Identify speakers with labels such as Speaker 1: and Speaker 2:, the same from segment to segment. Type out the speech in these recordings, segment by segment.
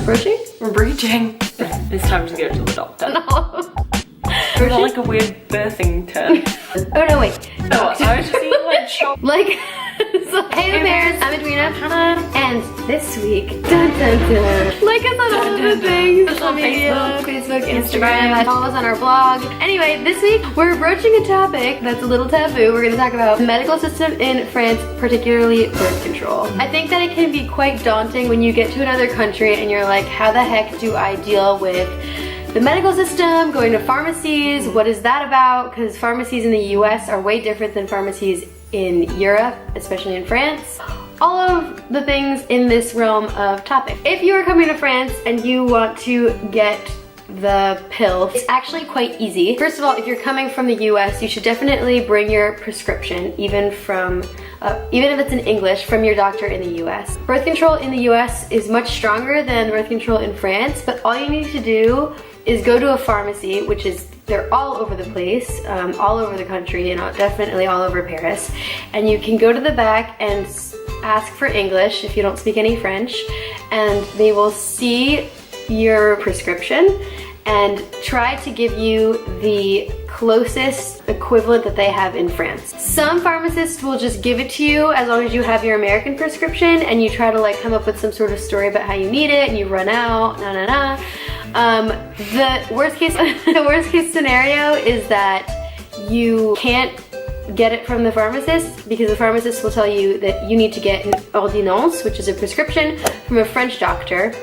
Speaker 1: Brushing?
Speaker 2: We're breaching. It's time to go to the doctor.
Speaker 1: No.
Speaker 2: We're not like a weird birthing turn.
Speaker 1: Oh no, wait.
Speaker 2: No, I was just eating like shock.
Speaker 1: Like, so, hey parents, I'm Edwina Hanna, and this week, dun, dun, dun, like us on all the things, social media, Facebook, Instagram, follow us on our blog. Anyway, this week, we're broaching a topic that's a little taboo. We're gonna talk about the medical system in France, particularly birth control. I think that it can be quite daunting when you get to another country and you're like, how the heck do I deal with the medical system, going to pharmacies, what is that about? Because pharmacies in the US are way different than pharmacies in Europe, especially in France. All of the things in this realm of topic. If you are coming to France and you want to get the pill, it's actually quite easy. First of all, if you're coming from the US, you should definitely bring your prescription, even if it's in English, from your doctor in the US. Birth control in the US is much stronger than birth control in France, but all you need to do is go to a pharmacy, which is, they're all over the place, all over the country, and definitely all over Paris. And you can go to the back and ask for English if you don't speak any French, and they will see your prescription and try to give you the closest equivalent that they have in France. Some pharmacists will just give it to you as long as you have your American prescription and you try to like come up with some sort of story about how you need it and you run out, the worst case scenario is that you can't get it from the pharmacist, because the pharmacist will tell you that you need to get an ordonnance, which is a prescription from a French doctor.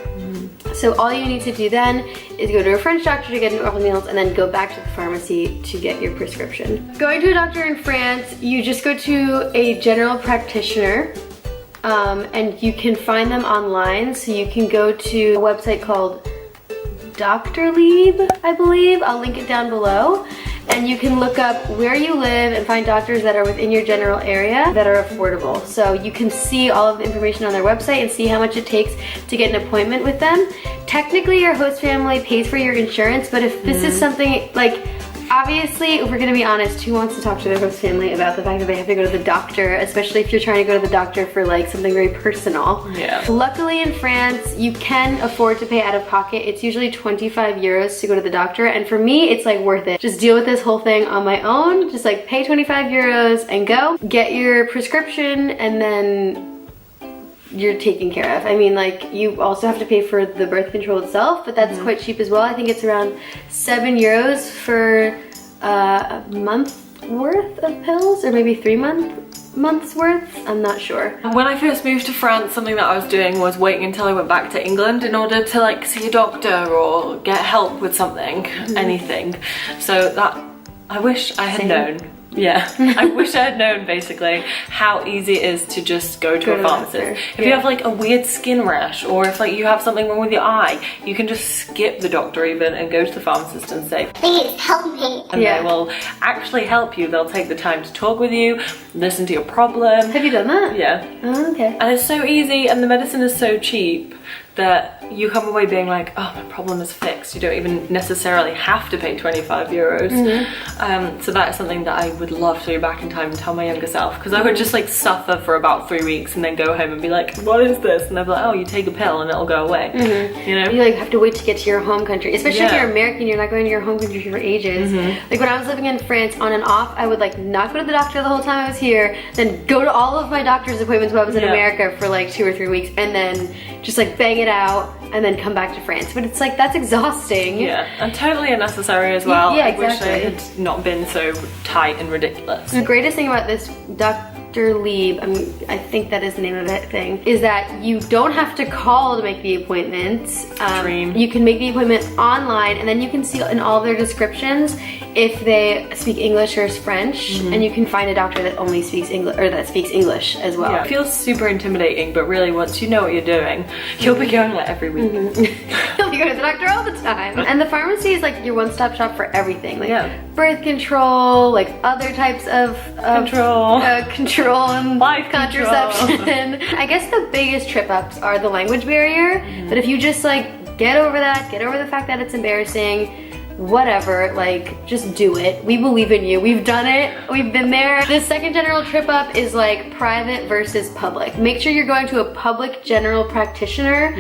Speaker 1: So all you need to do then is go to a French doctor to get an ordonnance and then go back to the pharmacy to get your prescription. Going to a doctor in France, you just go to a general practitioner, and you can find them online. So you can go to a website called Dr. Lieb, I believe. I'll link it down below. And you can look up where you live and find doctors that are within your general area that are affordable. So you can see all of the information on their website and see how much it takes to get an appointment with them. Technically, your host family pays for your insurance, but if this is something like, obviously, if we're gonna be honest, who wants to talk to their host family about the fact that they have to go to the doctor, especially if you're trying to go to the doctor for like something very personal.
Speaker 2: Yeah.
Speaker 1: Luckily in France, you can afford to pay out of pocket. It's usually 25 euros to go to the doctor, and for me, it's like worth it. Just deal with this whole thing on my own, just like pay 25 euros and go. Get your prescription and then you're taken care of. I mean, like, you also have to pay for the birth control itself, but that's quite cheap as well. I think it's around 7 euros for a month worth of pills, or maybe 3 months worth. I'm not sure.
Speaker 2: When I first moved to France, something that I was doing was waiting until I went back to England in order to like see a doctor or get help with something, anything. So that, I wish I had known. Yeah, I wish I had known basically how easy it is to just go to a pharmacist. If you have like a weird skin rash, or if like you have something wrong with your eye, you can just skip the doctor even and go to the pharmacist and say, please help me. And they will actually help you. They'll take the time to talk with you, listen to your problem.
Speaker 1: Have you done that?
Speaker 2: Yeah.
Speaker 1: Oh, okay.
Speaker 2: And it's so easy, and the medicine is so cheap that you come away being like, oh, my problem is fixed. You don't even necessarily have to pay 25 euros. So that is something that I would love to go back in time and tell my younger self, because I would just like suffer for about 3 weeks and then go home and be like, what is this? And they'd be like, oh, you take a pill and it'll go away. You know?
Speaker 1: You like have to wait to get to your home country, especially if you're American, you're not going to your home country for ages. Like when I was living in France on and off, I would like not go to the doctor the whole time I was here, then go to all of my doctor's appointments when I was in America for like 2 or 3 weeks, and then just like bang it out and then come back to France. But it's like, that's exhausting.
Speaker 2: Yeah, and totally unnecessary as well.
Speaker 1: Yeah,
Speaker 2: I
Speaker 1: exactly.
Speaker 2: wish I had not been so tight and ridiculous.
Speaker 1: The greatest thing about this Dr. Lieb, I think that is the name of it thing, is that you don't have to call to make the appointment.
Speaker 2: Dream.
Speaker 1: You can make the appointment online, and then you can see in all their descriptions if they speak English or French, and you can find a doctor that only speaks English, or that speaks English as well.
Speaker 2: Yeah, it feels super intimidating, but really once you know what you're doing, you'll be going like every week.
Speaker 1: You'll be going to the doctor all the time. And the pharmacy is like your one-stop shop for everything, like birth control, like other types of control and
Speaker 2: life
Speaker 1: contraception. I guess the biggest trip ups are the language barrier, but if you just like get over that, get over the fact that it's embarrassing, whatever, like, just do it. We believe in you. We've done it. We've been there. The second general trip up is like private versus public. Make sure you're going to a public general practitioner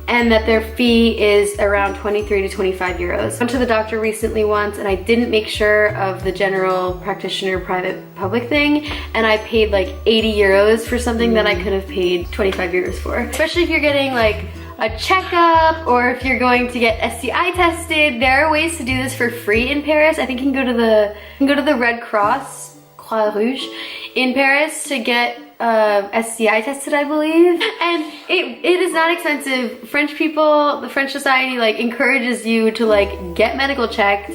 Speaker 1: and that their fee is around 23 to 25 euros. I went to the doctor recently once and I didn't make sure of the general practitioner private public thing, and I paid like 80 euros for something that I could have paid 25 euros for. Especially if you're getting like a checkup or if you're going to get STI tested. There are ways to do this for free in Paris. I think you can go to the Red Cross, Croix Rouge, in Paris to get STI tested, I believe. And it is not expensive. French people, the French society like encourages you to like get medical checked,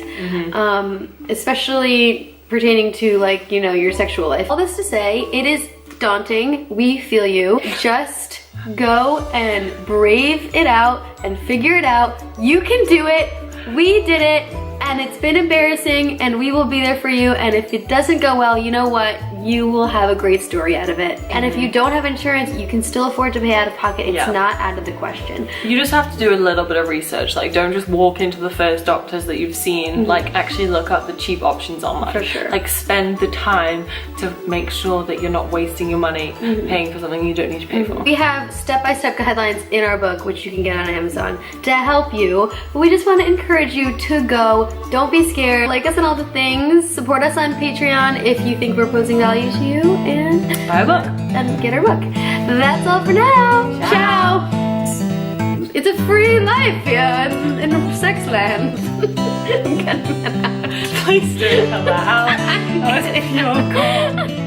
Speaker 1: especially pertaining to like, you know, your sexual life. All this to say, it is daunting. We feel you. Just go and brave it out and figure it out. You can do it. We did it. And it's been embarrassing, and we will be there for you. And if it doesn't go well, you know what? You will have a great story out of it. And if you don't have insurance, you can still afford to pay out of pocket. It's not out of the question.
Speaker 2: You just have to do a little bit of research. Like, don't just walk into the first doctors that you've seen. Like, actually look up the cheap options online.
Speaker 1: For sure.
Speaker 2: Like, spend the time to make sure that you're not wasting your money paying for something you don't need to pay for.
Speaker 1: We have step-by-step guidelines in our book, which you can get on Amazon, to help you. But we just want to encourage you to go. Don't be scared. Like us on all the things. Support us on Patreon if you think we're posting value to you, and
Speaker 2: buy a book
Speaker 1: and get our book. That's all for now. Ciao. It's a free life here in sex land.
Speaker 2: Please don't allow. That was pure gold.